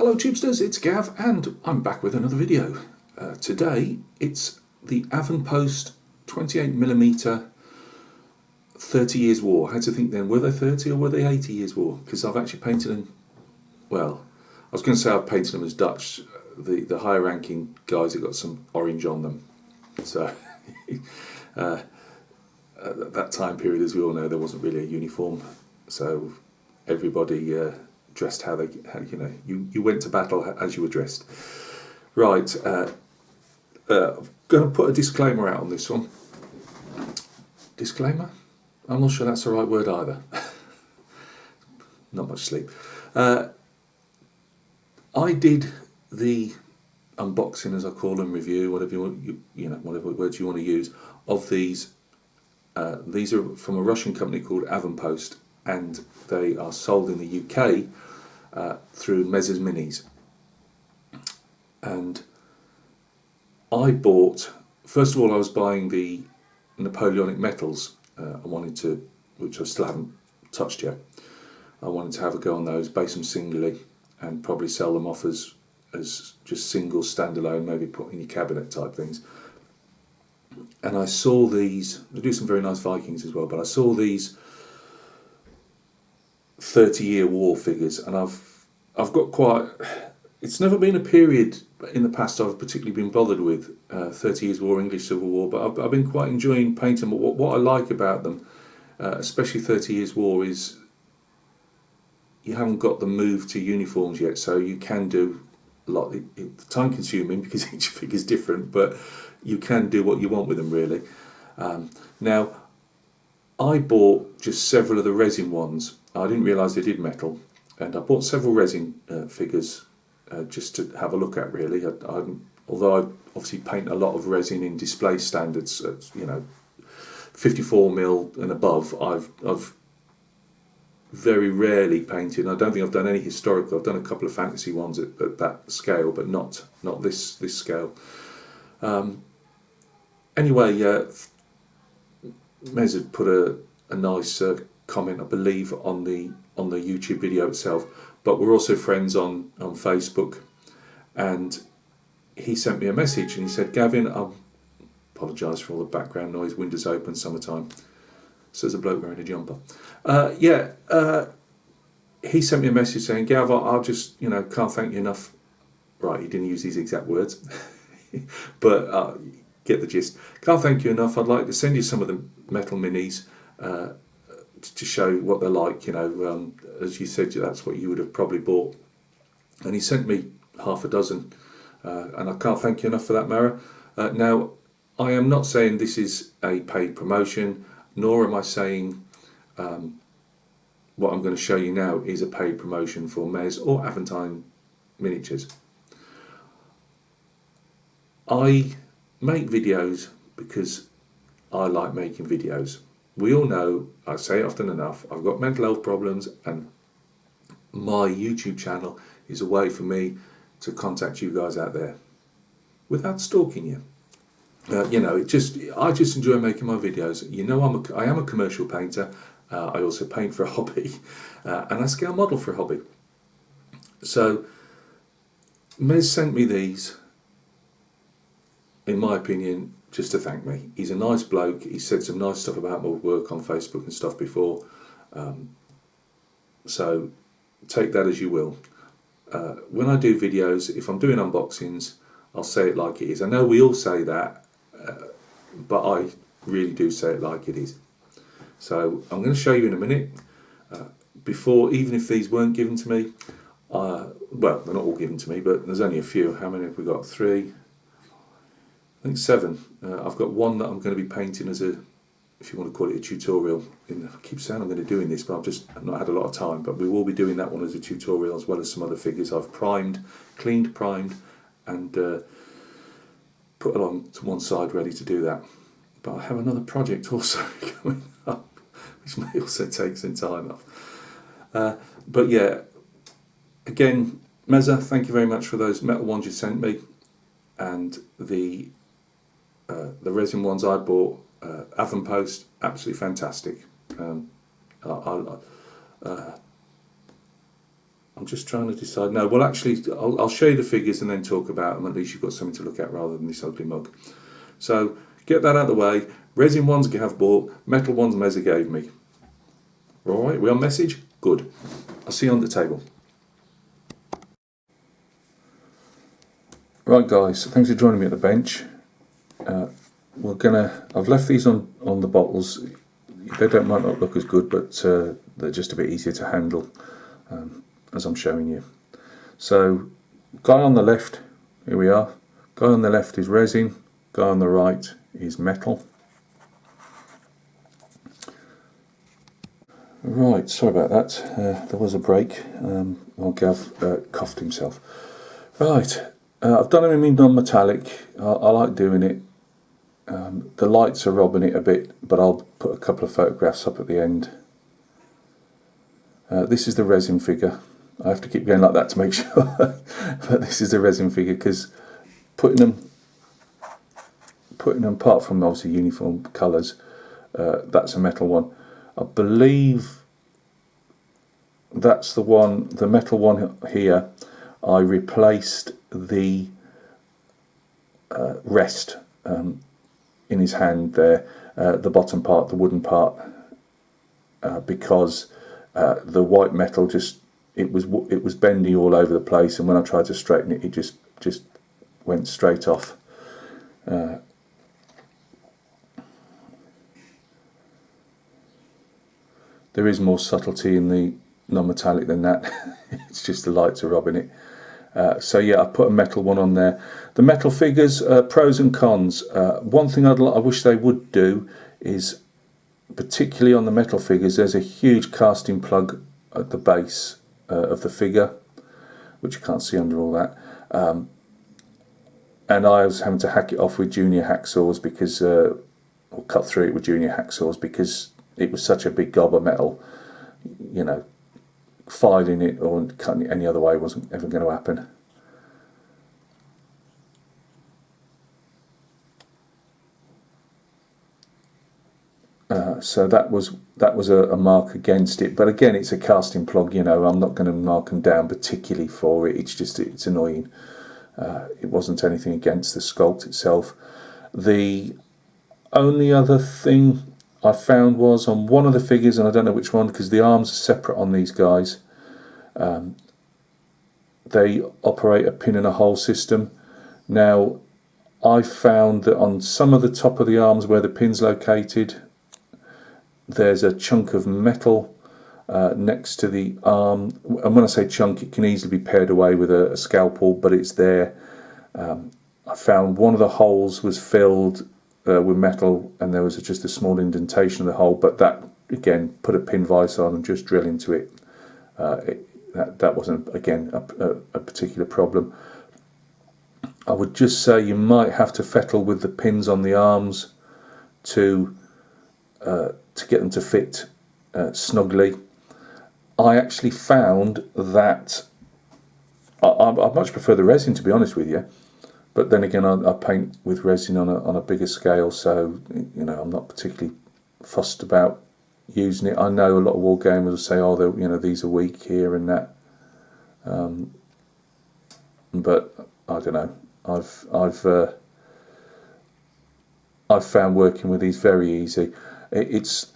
Hello Tubesters, it's Gav and I'm back with another video. Today it's the AvonPost 28mm 30 Years War. I had to think then, were they 30 or were they 80 Years War? Because I've actually painted them, well, I was going to say I've painted them as Dutch. The higher ranking guys have got some orange on them. So at that time period, as we all know, there wasn't really a uniform. So everybody dressed how you went to battle as you were dressed. Right, I'm going to put a disclaimer out on this one. Disclaimer? I'm not sure that's the right word either. Not much sleep. I did the unboxing, as I call them, review, whatever you want, whatever words you want to use, of these. These are from a Russian company called AvonPost, and they are sold in the UK through Mezzas Minis. And I bought, first of all, I was buying the Napoleonic metals. I wanted to, which I still haven't touched yet. I wanted to have a go on those, base them singly, and probably sell them off as just single, standalone, maybe put in your cabinet type things. And I saw these, they do some very nice Vikings as well, but I saw these 30-year war figures, and I've got quite, it's never been a period in the past I've particularly been bothered with, 30 Years War, English Civil War, but I've been quite enjoying painting them. What I like about them, especially 30 Years War, is you haven't got the move to uniforms yet, so you can do a lot. It's time consuming because each figure is different, but you can do what you want with them, really. Now, I bought just several of the resin ones. I didn't realise they did metal, and I bought several resin figures just to have a look at, really. Although I obviously paint a lot of resin in display standards, 54mm and above, I've very rarely painted. I don't think I've done any historical. I've done a couple of fantasy ones at that scale, but not this scale. Anyway, Mez had put a nice comment, I believe, on the YouTube video itself. But we're also friends on Facebook, and he sent me a message and he said, "Gavin, I apologise for all the background noise. Windows open, summertime." Says a bloke wearing a jumper. He sent me a message saying, "Gav, I'll just can't thank you enough." Right, he didn't use these exact words, but get the gist. "Can't thank you enough. I'd like to send you some of the metal minis to show what they're like. As you said, that's what you would have probably bought." And he sent me half a dozen, and I can't thank you enough for that, Mara. Now, I am not saying this is a paid promotion, nor am I saying what I'm going to show you now is a paid promotion for Mez or Aventine Miniatures. I make videos because I like making videos. We all know, I say it often enough, I've got mental health problems, and my YouTube channel is a way for me to contact you guys out there without stalking you. I just enjoy making my videos. I am a commercial painter. I also paint for a hobby, and I scale model for a hobby. So Mez sent me these, in my opinion, just to thank me. He's a nice bloke. He said some nice stuff about my work on Facebook and stuff before. So take that as you will. When I do videos, if I'm doing unboxings, I'll say it like it is. I know we all say that, but I really do say it like it is. So I'm going to show you in a minute. Before, even if these weren't given to me, well, they're not all given to me, but there's only a few. How many have we got? 3. I think 7. I've got one that I'm going to be painting as a, if you want to call it a tutorial. I keep saying I'm going to be doing this, but I've not had a lot of time. But we will be doing that one as a tutorial, as well as some other figures I've primed, and put along to one side ready to do that. But I have another project also coming up, which may also take some time off. But yeah, again, Mezza, thank you very much for those metal ones you sent me, and the resin ones I bought, AvonPost, absolutely fantastic. I I'm just trying to decide. No, well, actually, I'll show you the figures and then talk about them. At least you've got something to look at rather than this ugly mug. So get that out of the way. Resin ones Gav bought, metal ones Mezza gave me. All right, we on message? Good. I'll see you on the table. Right, guys. Thanks for joining me at the bench. I've left these on the bottles. They might not look as good, but they're just a bit easier to handle, as I'm showing you. So, guy on the left, here we are. Guy on the left is resin. Guy on the right is metal. Right, sorry about that. There was a break. Well, Gav coughed himself. Right, I've done them in non-metallic. I like doing it. The lights are robbing it a bit, but I'll put a couple of photographs up at the end. This is the resin figure. I have to keep going like that to make sure. But this is the resin figure, because putting them apart from obviously uniform colours, that's a metal one. I believe that's the one, the metal one here. I replaced the rest in his hand there, the bottom part, the wooden part, because the white metal it was bendy all over the place, and when I tried to straighten it, it just went straight off. There is more subtlety in the non-metallic than that. It's just the lights are robbing it. So yeah, I put a metal one on there. The metal figures, pros and cons. One thing I wish they would do is, particularly on the metal figures, there's a huge casting plug at the base of the figure, which you can't see under all that. And I was having to hack it off with junior hacksaws because, or cut through it with junior hacksaws, because it was such a big gob of metal. You know, filing it or cutting it any other way wasn't ever going to happen. So that was a mark against it, but again, it's a casting plug. You know, I'm not going to mark them down particularly for it. It's annoying. It wasn't anything against the sculpt itself. The only other thing I found was on one of the figures, and I don't know which one because the arms are separate on these guys. They operate a pin and a hole system. Now, I found that on some of the top of the arms where the pin's located, there's a chunk of metal next to the arm. And when I say chunk, it can easily be pared away with a scalpel, but it's there. I found one of the holes was filled with metal, and there was just a small indentation of the hole, but that, again, put a pin vise on and just drill into it. That wasn't, again, a particular problem. I would just say you might have to fettle with the pins on the arms to get them to fit snugly. I actually found that I much prefer the resin, to be honest with you, but then again, I paint with resin on a bigger scale, so you know, I'm not particularly fussed about using it. I know a lot of war gamers will say, "Oh, you know, these are weak here and that," but I don't know. I've found working with these very easy. It's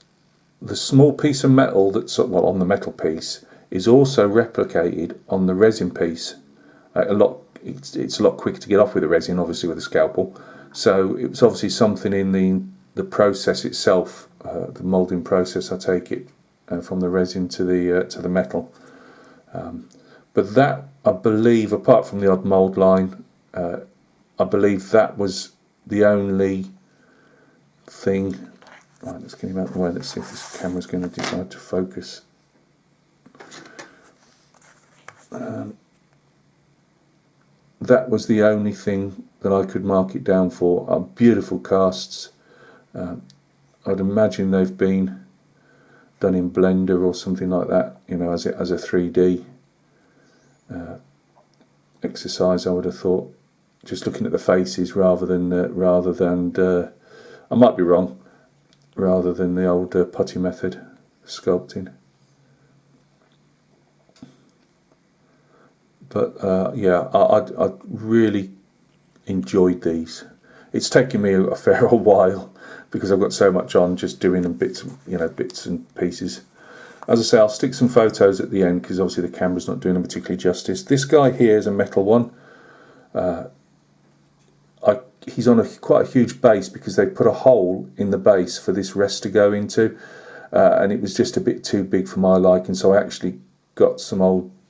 the small piece of metal that's on the metal piece is also replicated on the resin piece. It's a lot quicker to get off with the resin, obviously with a scalpel. So it was obviously something in the process itself, the moulding process. I take it from the resin to the metal. But that, I believe, apart from the odd mould line, I believe that was the only thing. Right, let's get him out of the way. Let's see if this camera's going to decide to focus. That was the only thing that I could mark it down for. Beautiful casts. I'd imagine they've been done in Blender or something like that, you know, as a 3D exercise. I would have thought, just looking at the faces rather than I might be wrong, rather than the old putty method of sculpting. But yeah, I really enjoyed these. It's taken me a fair old while because I've got so much on, just doing them bits and pieces. As I say, I'll stick some photos at the end because obviously the camera's not doing them particularly justice. This guy here is a metal one. He's on quite a huge base because they put a hole in the base for this rest to go into, and it was just a bit too big for my liking, so I actually got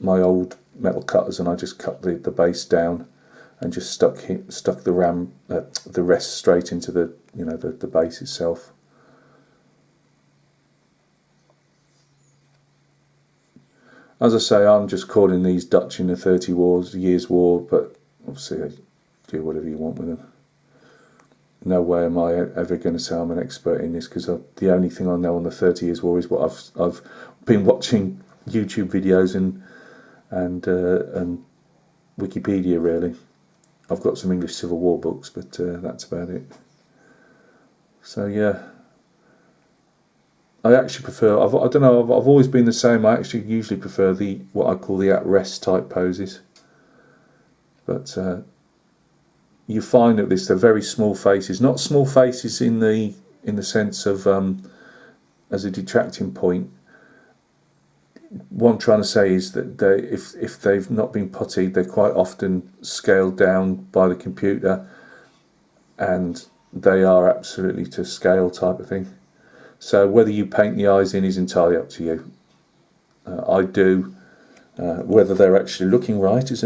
my old metal cutters and I just cut the base down and just stuck the rest straight into the base itself. As I say, I'm just calling these Dutch in the 30 Years' War, but obviously do whatever you want with them. No way am I ever going to say I'm an expert in this, because the only thing I know on the 30 Years' War is what I've been watching YouTube videos and Wikipedia, really. I've got some English Civil War books, but that's about it. So yeah, I actually prefer. I don't know. I've always been the same. I actually usually prefer what I call the at-rest type poses. But you find that they're very small faces. Not small faces in the sense of as a detracting point. What I'm trying to say is that if they've not been puttied, they're quite often scaled down by the computer, and they are absolutely to scale type of thing. So whether you paint the eyes in is entirely up to you. I do. Whether they're actually looking right is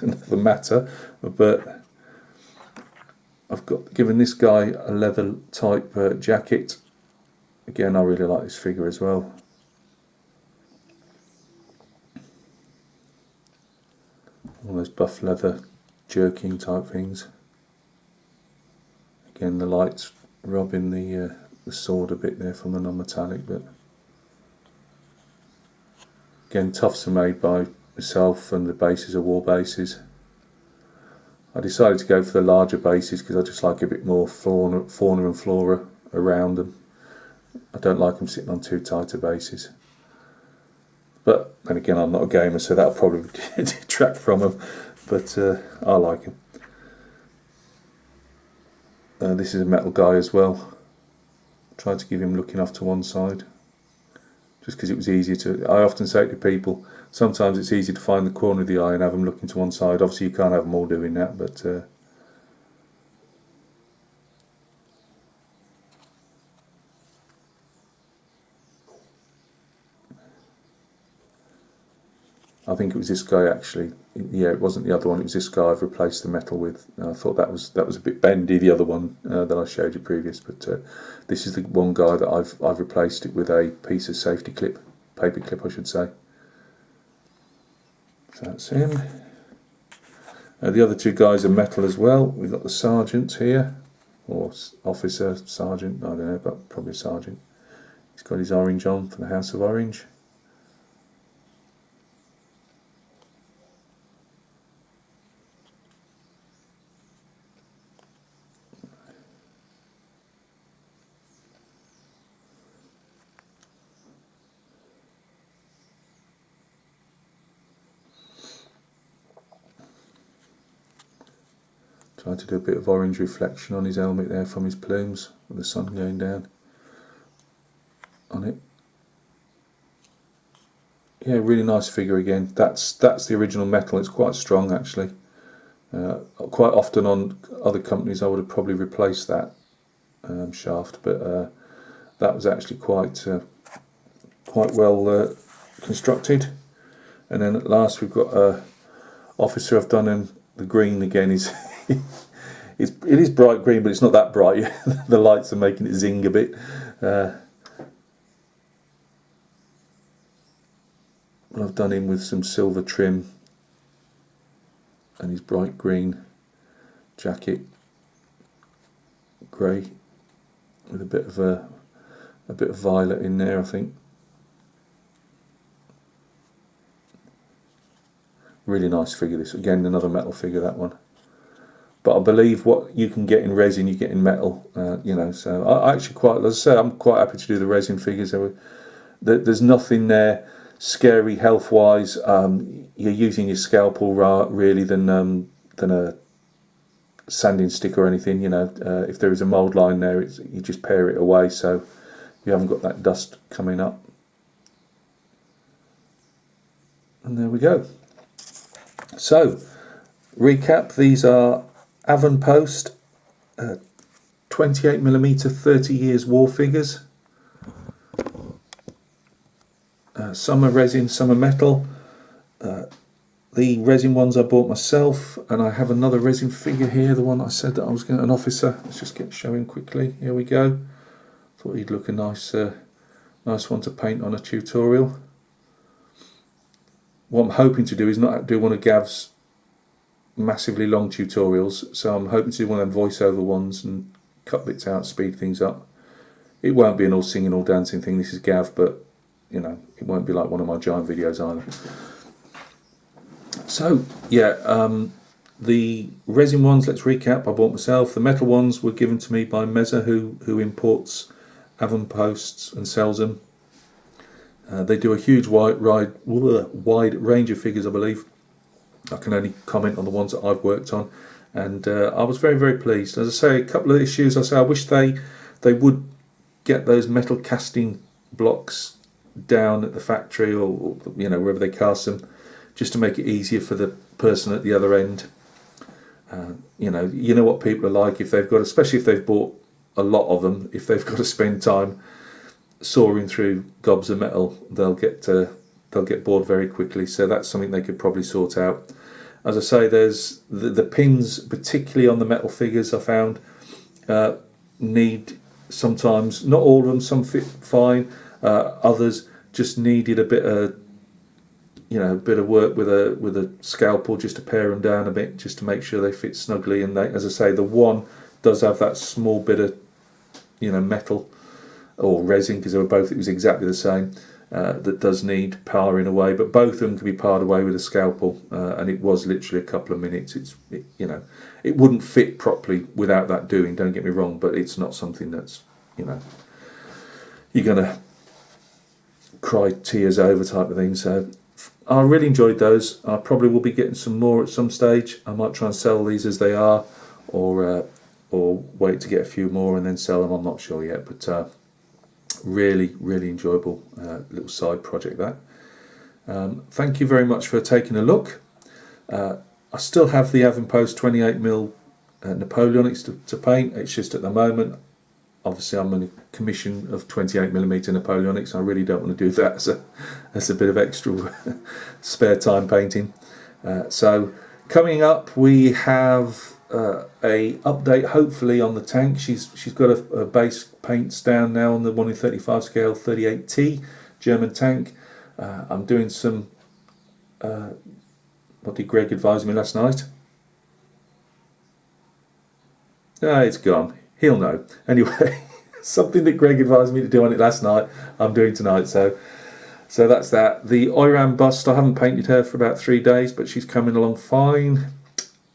another matter. But I've given this guy a leather type jacket. Again, I really like this figure as well. All those buff leather jerking type things. Again, the light's robbing the sword a bit there from the non-metallic, but again, tufts are made by myself and the bases are war bases. I decided to go for the larger bases because I just like a bit more fauna and flora around them. I don't like them sitting on too tight a bases. But then again, I'm not a gamer, so that'll probably detract from them. But I like them. This is a metal guy as well. Tried to give him looking off to one side, just because it was easier to. I often say to people, sometimes it's easy to find the corner of the eye and have them looking to one side. Obviously, you can't have them all doing that, but I think it was this guy actually. Yeah, it wasn't the other one. It was this guy I've replaced the metal with. I thought that was a bit bendy. The other one that I showed you previous, but this is the one guy that I've replaced it with a piece of safety clip, paper clip, I should say. So that's him. The other two guys are metal as well. We've got the sergeant here, or officer, sergeant. I don't know, but probably sergeant. He's got his orange on for the House of Orange. Tried to do a bit of orange reflection on his helmet there from his plumes, with the sun going down on it. Yeah, really nice figure again. That's the original metal. It's quite strong actually. Quite often on other companies I would have probably replaced that shaft, but that was actually quite well constructed. And then at last we've got a officer. I've done in the green again. It is bright green, but it's not that bright. The lights are making it zing a bit. But I've done him with some silver trim and his bright green jacket, grey, with a bit of violet in there, I think. Really nice figure. This again, another metal figure, that one. But I believe what you can get in resin, you get in metal. So I actually quite, as I say, I'm quite happy to do the resin figures. There's nothing there scary health-wise. You're using your scalpel really than a sanding stick or anything. You know, if there is a mould line there, you just pare it away so you haven't got that dust coming up. And there we go. So, recap, these are AvonPost 28mm 30 years war figures. Some are resin, some are metal. The resin ones I bought myself, and I have another resin figure here, the one I said that I was going to, an officer. Let's just show him quickly. Here we go. Thought he'd look a nice one to paint on a tutorial. What I'm hoping to do is not do one of Gav's massively long tutorials, so I'm hoping to do one of them voiceover ones and cut bits out, speed things up. It won't be an all singing, all dancing thing. This is Gav, but you know, it won't be like one of my giant videos either. So yeah, the resin ones, let's recap, I bought myself. The metal ones were given to me by Mezza, who imports AvonPosts and sells them. They do a huge wide range of figures, I believe. I can only comment on the ones that I've worked on, and I was very, very pleased. As I say, a couple of issues. I wish they would get those metal casting blocks down at the factory, or you know, wherever they cast them, just to make it easier for the person at the other end. You know what people are like, if they've got, especially if they've bought a lot of them, if they've got to spend time sawing through gobs of metal, they'll get bored very quickly. So that's something they could probably sort out. As I say, there's the pins, particularly on the metal figures, I found need sometimes, not all of them, some fit fine, others just needed a bit of work with a scalpel, just to pare them down a bit, just to make sure they fit snugly. And they, as I say, the one does have that small bit of metal or resin, because they were both, it was exactly the same, that does need powering away, but both of them can be powered away with a scalpel, and it was literally a couple of minutes. It wouldn't fit properly without that doing, don't get me wrong, but it's not something that's you're gonna cry tears over type of thing. So I really enjoyed those. I probably will be getting some more at some stage. I might try and sell these as they are, or wait to get a few more and then sell them. I'm not sure yet, but really, really enjoyable little side project that. Thank you very much for taking a look. I still have the AvonPost 28mm Napoleonics to paint. It's just at the moment, obviously I'm on a commission of 28mm Napoleonics. I really don't want to do that as a bit of extra spare time painting. So coming up, we have a update hopefully on the tank. She's got a base paints down now on the 1 in 35 scale 38T German tank. I'm doing some what did Greg advise me last night? It's gone. He'll know. Anyway, something that Greg advised me to do on it last night, I'm doing tonight. So that's that. The Oiram bust, I haven't painted her for about 3 days, but she's coming along fine.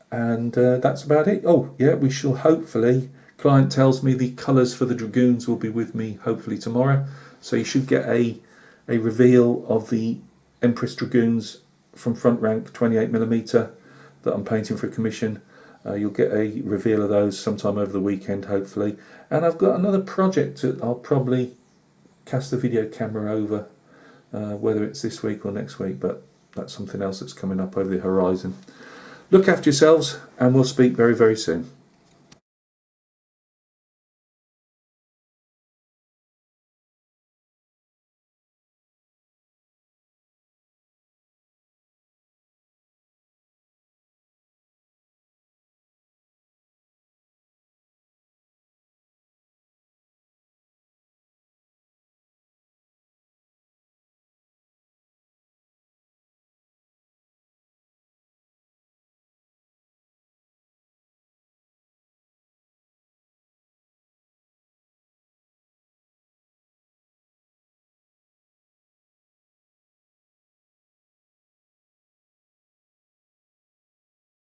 And that's about it. Oh yeah, we shall hopefully, client tells me the colours for the dragoons will be with me hopefully tomorrow. So you should get a reveal of the Empress dragoons from front rank 28mm that I'm painting for a commission. You'll get a reveal of those sometime over the weekend hopefully. And I've got another project that I'll probably cast the video camera over, whether it's this week or next week, but that's something else that's coming up over the horizon. Look after yourselves, and we'll speak very, very soon.